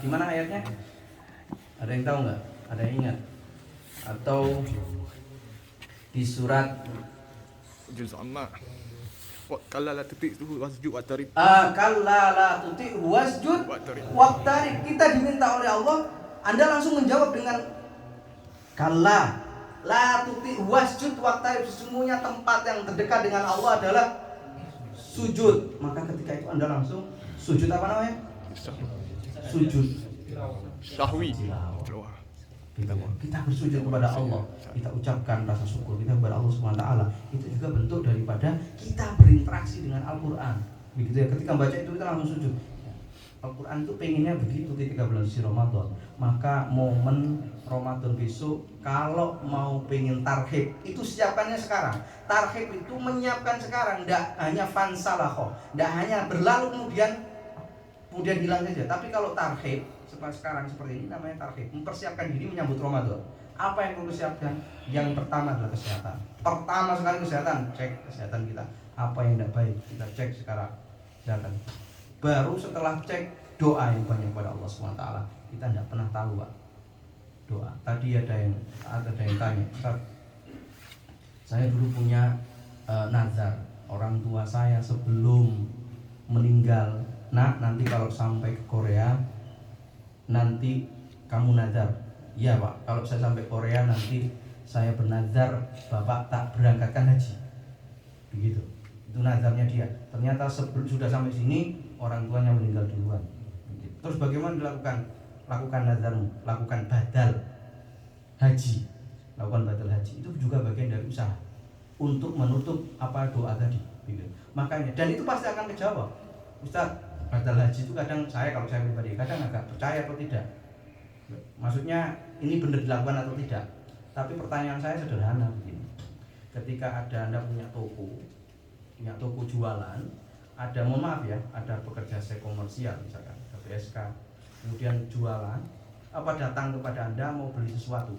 Gimana ayatnya? Ada yang tahu nggak? Ada yang ingat? Atau di surat Juz amma. Wa kalla la tuti wasjud wa tarib. Kalla la tuti wasjud waqtarib. Kita diminta oleh Allah, Anda langsung menjawab dengan kalla la tuti wasjud waqtarib. Sesungguhnya tempat yang terdekat dengan Allah adalah sujud. Maka ketika itu Anda langsung sujud apa namanya? Sujud Sahwi. Kita bersujud kepada Allah, kita ucapkan rasa syukur kita kepada Allah SWT. Itu juga bentuk daripada kita berinteraksi dengan Al-Quran. Begitu ya, ketika baca itu kita langsung sujud. Al-Quran itu pengennya begitu ketika bulan suci Ramadan. Maka momen Ramadan besok, kalau mau pengen tarhib, itu siapkannya sekarang. Tarhib itu menyiapkan sekarang, tidak hanya fansalaho, tidak hanya berlalu kemudian hilang saja. Tapi kalau tarhib sekarang seperti ini namanya tarhib, mempersiapkan diri menyambut Ramadan. Apa yang perlu siapkan? Yang pertama adalah kesehatan. Pertama sekali kesehatan, cek kesehatan kita. Apa yang tidak baik kita cek sekarang kesehatan. Baru setelah cek, doa yang banyak kepada Allah SWT. Kita tidak pernah tahu, Pak. Doa. Tadi ada yang tanya, Ustaz, saya dulu punya nazar, orang tua saya sebelum meninggal, nanti kalau sampai ke Korea nanti kamu nazar. Iya Pak, kalau saya sampai Korea nanti saya bernazar Bapak tak berangkatkan haji. Begitu. Itu nazarnya dia. Ternyata sudah sampai sini orang tuanya meninggal duluan. Begitu. Terus bagaimana dilakukan? Lakukan nazarmu, lakukan badal haji. Lakukan badal haji. Itu juga bagian dari usaha untuk menutup apa doa tadi. Begitu. Makanya, dan itu pasti akan kejawab. Ustaz, badal haji itu kadang kalau saya pribadi kadang agak percaya atau tidak. Maksudnya ini benar dilakukan atau tidak. Tapi pertanyaan saya sederhana begini. Ketika ada Anda punya toko jualan, ada, mohon maaf ya, ada pekerja seks komersial misalkan, ada PSK, kemudian jualan, apa datang kepada Anda mau beli sesuatu,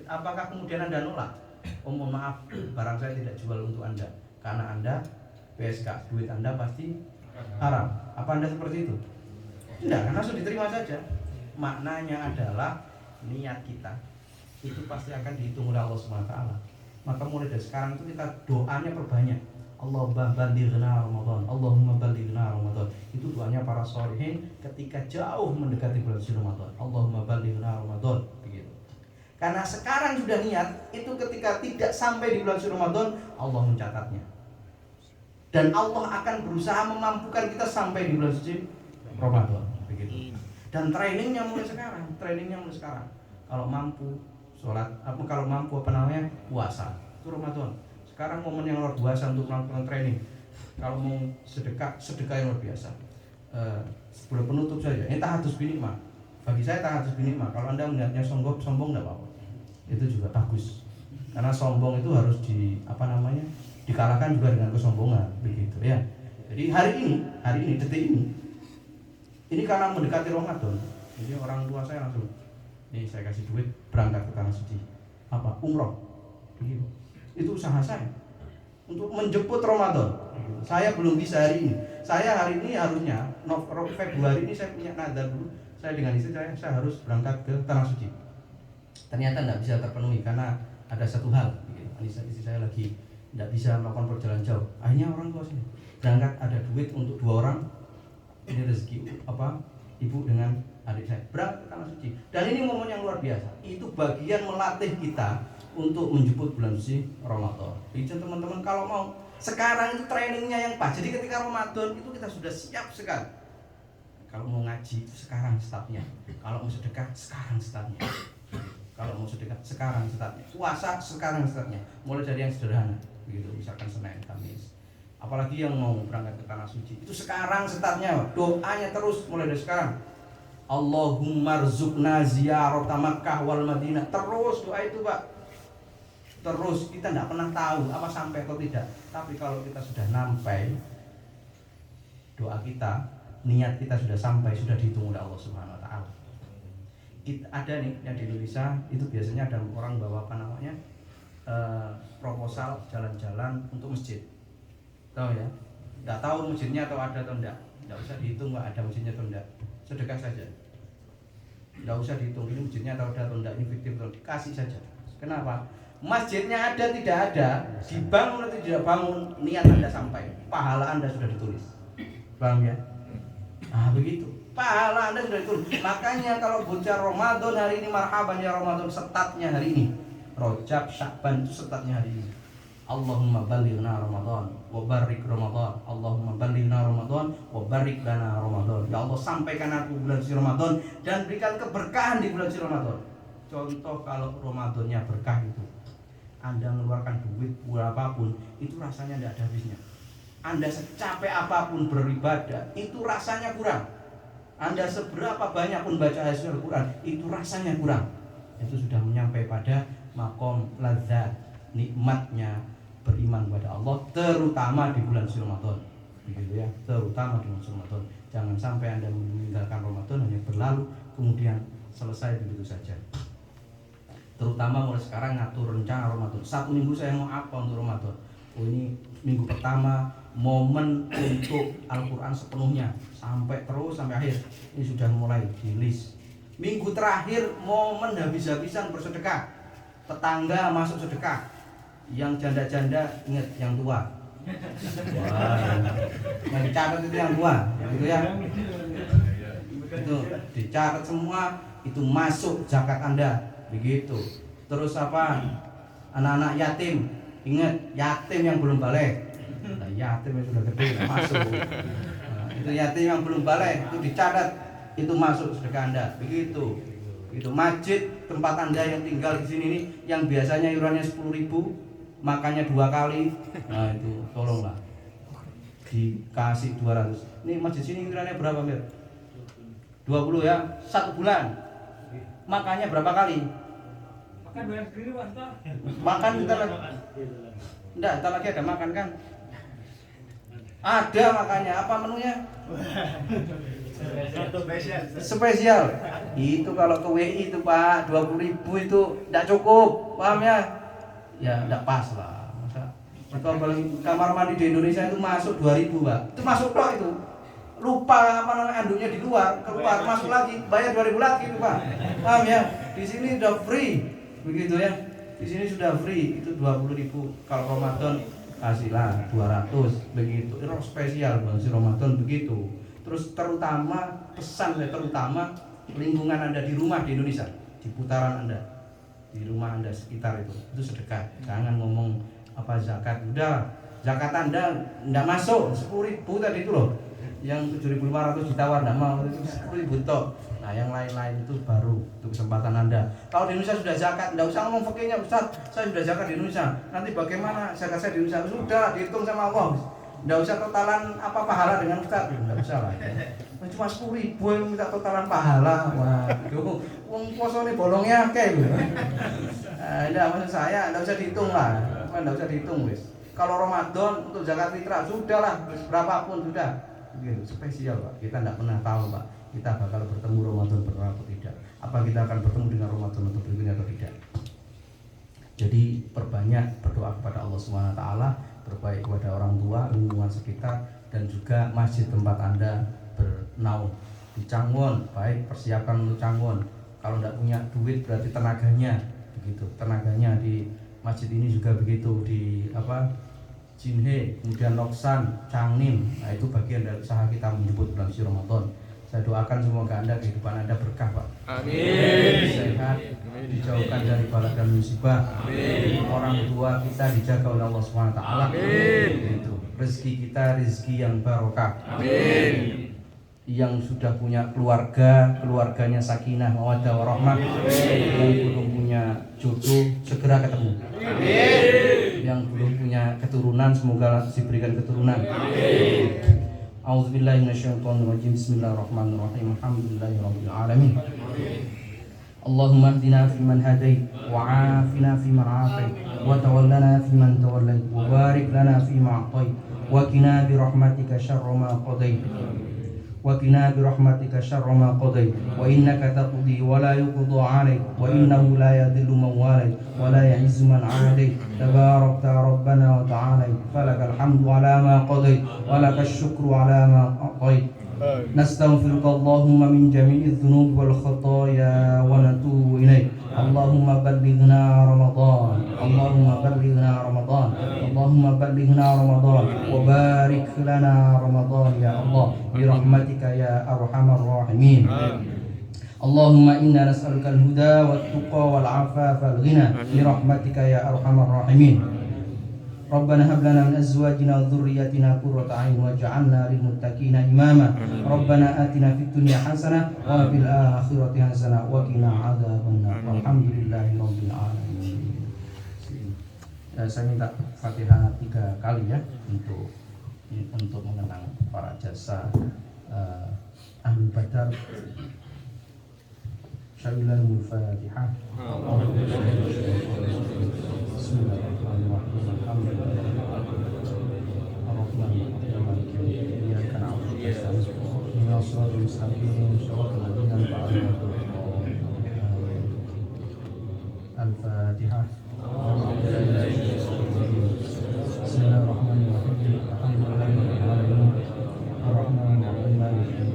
apakah kemudian Anda nolak? Oh mohon maaf, barang saya tidak jual untuk Anda, karena Anda PSK, duit Anda pasti haram. Apa Anda seperti itu? Tidak, karena langsung diterima saja. Maknanya adalah niat kita itu pasti akan dihitung oleh Allah SWT. Maka mulai dari sekarang itu kita doanya perbanyak. Allahumma ballighna Ramadan, Allahumma ballighna Ramadan. Itu doanya para sholihin ketika jauh mendekati bulan suci Ramadan. Allahumma ballighna Ramadan, begitu. Karena sekarang sudah niat, itu ketika tidak sampai di bulan suci Ramadan, Allah mencatatnya. Dan Allah akan berusaha memampukan kita sampai di bulan suci Ramadan, begitu. Dan trainingnya mulai sekarang, Kalau mampu sholat, kalau mampu puasa, itu Ramadan. Sekarang momen yang luar biasa untuk melakukan training. Kalau mau sedekah yang luar biasa. Sebelum penutup saja, ini tahadus binikmah. Bagi saya tahadus binikmah. Kalau Anda melihatnya sombong tidak apa-apa. Itu juga bagus. Karena sombong itu harus dikalahkan juga dengan kesombongan, begitu ya. Jadi hari ini, detik ini karena mendekati Ramadan. Jadi orang tua saya langsung, nih saya kasih duit berangkat ke tanah suci. Umroh. Begitu. Itu usaha saya untuk menjemput Ramadan. Saya belum bisa hari ini. Saya hari ini harusnya Februari ini saya punya nadar dulu. Saya dengan istri saya harus berangkat ke tanah suci. Ternyata tidak bisa terpenuhi karena ada satu hal. Istri saya lagi tidak bisa melakukan perjalanan jauh. Akhirnya orang tua saya berangkat, ada duit untuk 2 orang. Ini rezeki ibu dengan adik saya berangkat ke tanah suci. Dan ini momen yang luar biasa. Itu bagian melatih kita untuk menjemput bulan suci Ramadan. Jadi teman-teman kalau mau sekarang itu trainingnya yang pas. Jadi ketika Ramadan itu kita sudah siap sekali. Kalau mau ngaji itu sekarang startnya. Kalau mau sedekah sekarang startnya. Kalau mau sedekah sekarang startnya. Puasa sekarang startnya. Mulai dari yang sederhana, begitu. Misalkan Senin, Kamis. Apalagi yang mau berangkat ke tanah suci itu sekarang startnya. Doanya terus mulai dari sekarang. Allahumma rzuqna ziyarata Makkah wal Madinah. Terus doa itu, Pak. Terus kita tidak pernah tahu apa sampai atau tidak. Tapi kalau kita sudah sampai, doa kita, niat kita sudah sampai, sudah dihitung oleh Allah Subhanahu Wa Taala. Ada nih yang di Indonesia itu biasanya ada orang bawa proposal jalan-jalan untuk masjid. Tahu ya? Tidak tahu masjidnya atau ada atau tidak. Tidak usah dihitung Pak, ada masjidnya atau tidak. Sedekah saja. Tidak usah dihitung ini masjidnya atau ada atau tidak, ini fiktif atau tidak. Kasih saja. Kenapa? Masjidnya ada tidak ada, dibangun atau tidak bangun, niat Anda sampai, pahala Anda sudah ditulis. Paham ya? Nah begitu, pahala Anda sudah ditulis. Makanya kalau bocah Ramadan hari ini, marhaban ya Ramadan, setatnya hari ini. Rajab, Sya'ban itu setatnya hari ini. Allahumma ballighna Ramadan wa barik Ramadan. Allahumma ballighna Ramadan wa barik lana Ramadan. Ya Allah, sampaikan aku bulan suci Ramadan dan berikan keberkahan di bulan suci Ramadan. Contoh kalau Ramadannya berkah itu, Anda mengeluarkan duit berapapun, itu rasanya tidak ada habisnya. Anda secapek apapun beribadah, itu rasanya kurang. Anda seberapa banyak pun baca ayat Al-Quran, itu rasanya kurang. Itu sudah menyampai pada makom ladzat, nikmatnya beriman kepada Allah, terutama di bulan suci Ramadan. Begitu ya, terutama di bulan suci Ramadan. Jangan sampai Anda meninggalkan Ramadan hanya berlalu kemudian selesai begitu saja. Terutama mulai sekarang ngatur rencana Ramadan. 1 minggu saya mau apa untuk Ramadan? Oh ini minggu pertama momen untuk Al-Quran sepenuhnya sampai akhir. Ini sudah mulai di list. Minggu terakhir momen habis-habisan bersedekah. Tetangga masuk sedekah. Yang janda-janda ingat yang tua. Wah, yang dicatat itu yang tua, gitu ya. Itu dicatat semua, itu masuk zakat Anda. Begitu. Terus anak-anak yatim, ingat yatim yang belum balik. Nah, yatim yang sudah gede masuk. Nah, itu yatim yang belum balik itu dicatat, itu masuk sedekah Anda. Begitu. Itu masjid tempat Anda yang tinggal di sini nih, yang biasanya iurannya 10.000, makannya 2 kali. Nah, itu tolonglah dikasih 200. Ini masjid sini iurannya berapa, Mir? 20 ya, 1 bulan. Makannya berapa kali? Makan banyak sendiri Pak. Makan kita lagi. Enggak, kita lagi ada makan kan? Ada makannya, apa menunya? Spesial. Itu kalau ke WI itu Pak, 20.000 itu enggak cukup. Paham ya? Ya enggak pas lah. Masa Kamar mandi di Indonesia itu masuk 2.000 Pak. Itu masuk tok itu. Lupa apa namanya anduknya di luar, keluar masuk lagi, bayar 2.000 lagi itu Pak. Paham ya? Di sini udah free. Begitu ya. Di sini sudah free, itu 20.000. Kalau Ramadan kasihlah 200 begitu. Itu spesial Bang si Ramadan begitu. Terus terutama pesan saya terutama lingkungan Anda di rumah di Indonesia, di putaran Anda, di rumah Anda sekitar itu sedekah. Jangan ngomong apa zakat, udah zakat Anda enggak masuk 10.000 tadi itu loh. Yang 7.500 ditawar enggak mau, itu 10.000 tok. Nah, yang lain-lain itu baru itu kesempatan Anda. Kalau di Indonesia sudah zakat, enggak usah ngomong fikihnya, Ustaz, saya sudah zakat di Indonesia. Nanti bagaimana zakat saya di Indonesia? Sudah dihitung sama Allah. Enggak usah totalan apa pahala dengan Ustaz, enggak usah lah. Cuma 10.000 yang minta totalan pahala. Waduh, wong posone bolongnya akeh lho. Enggak maksud saya, enggak usah dihitung lah. Enggak usah dihitung wis. Kalau Ramadan untuk zakat fitrah sudahlah, berapapun sudah. Gitu, spesial Pak. Kita enggak pernah tahu Pak, kita bakal bertemu Ramadan benar atau tidak. Apa kita akan bertemu dengan Ramadan atau berikutnya atau tidak. Jadi perbanyak berdoa kepada Allah Subhanahu wa taala, berbaik kepada orang tua, lingkungan sekitar, dan juga masjid tempat Anda bernaung. Di Cangwon, baik persiapan untuk Cangwon. Kalau tidak punya duit berarti tenaganya begitu. Tenaganya di masjid ini juga begitu, di Jinhe, kemudian Noksan, Cangnim. Nah, itu bagian dari usaha kita menyebut bulan suci Ramadan. Saya doakan semoga Anda kehidupan Anda berkah Pak. Amin. Sehat, dijauhkan dari bala dan musibah. Amin. Orang tua kita dijaga oleh Allah SWT. Amin. Itu rezeki kita rezeki yang barokah. Amin. Yang sudah punya keluarganya sakinah, mawaddah warahmah. Yang belum punya jodoh segera ketemu. Amin. Yang belum punya keturunan semoga diberikan keturunan. Amin. A'udzubillahi minasyaitonirrajim. Bismillahirrahmanirrahim. Alhamdulillahirabbil alamin. Allahumma hdina fiman hadait wa 'afina fiman 'afait wa tawallana fiman tawallait wa barik lana fima a'tait wa qina bi rahmatika syarra ma qadait وقنا برحمتك شر ما قضيت وإنك تقضي ولا يقضى عليك وإنه لا يذل من واليت ولا يعز من عاديت تباركت ربنا وتعاليت فلك الحمد على ما قضيت ولك الشكر على ما أعطيت نستغفرك اللهم من جميع الذنوب والخطايا ونتوب إليك اللهم بلغنا رمضان اللهم بلغنا رمضان اللهم بلغنا رمضان وبارك لنا رمضان يا الله برحمتك يا أرحم الراحمين اللهم إنا نسألك الهدى والتقى والعفاف والغنى برحمتك يا أرحم الراحمين ربنا هب لنا من أزواجنا وذرياتنا قرة أعين واجعلنا للمتقين إماما ربنا آتنا في الدنيا حسنة وفي الآخرة حسنة وقنا عذاب النار والحمد لله رب العالمين. Saya minta Fatihah 3 kali ya untuk mengenang para jasa Ahlul Badar. Syailanul Fatihah. Bismillahirrahmanirrahim. Al-Fatihah. Bismillahirrahmanirrahim. Alhamdulillahirrahmanirrahim. Ar-Rahmanirrahim.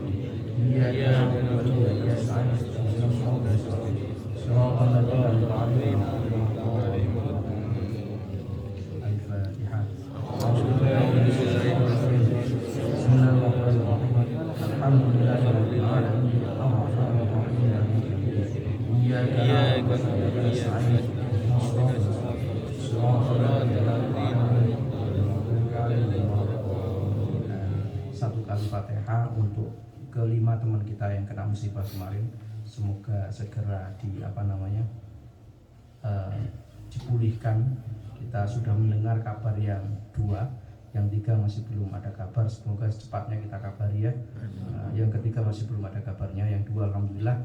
Iyyaka na'budu wa iyyaka nasta'in. Shiratal ladzina an'amta 'alaihim. Al-Fatihah. Bismillahirrahmanirrahim. Alhamdulillahirabbil alamin. Ar-Rahmanir Rahim. Iyyaka na'budu wa iyyaka nasta'in. Satu kali Fatihah untuk kelima teman kita yang kena musibah kemarin, semoga segera dipulihkan. Kita sudah mendengar kabar yang 2, yang 3 masih belum ada kabar, semoga secepatnya kita kabari ya. Yang ketiga masih belum ada kabarnya, yang 2 alhamdulillah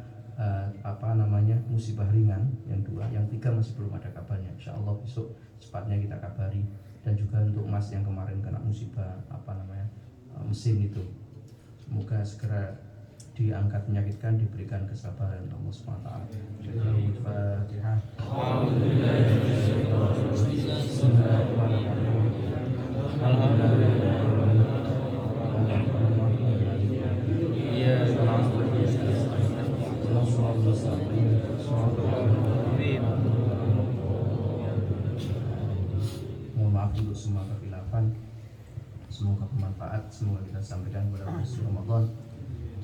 musibah ringan, yang 2, yang 3 masih belum ada kabarnya. Insyaallah besok cepatnya kita kabari. Dan juga untuk Mas yang kemarin kena musibah mesin itu, semoga segera diangkat menyakitkan diberikan kesabaran Allah SWT. Al-Fatihah. Mohon maaf untuk semua kekhilafan. Semoga bermanfaat. Semoga kita sampaikan kepada Rasul Ramadan.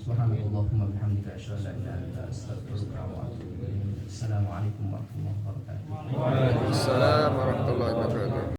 Subhanallahumma bihamdika asyhadu an la ilaha illa anta astaghfiruka wa atubu ilaik. Assalamualaikum warahmatullahi wabarakatuh. Waalaikumsalam warahmatullahi wabarakatuh.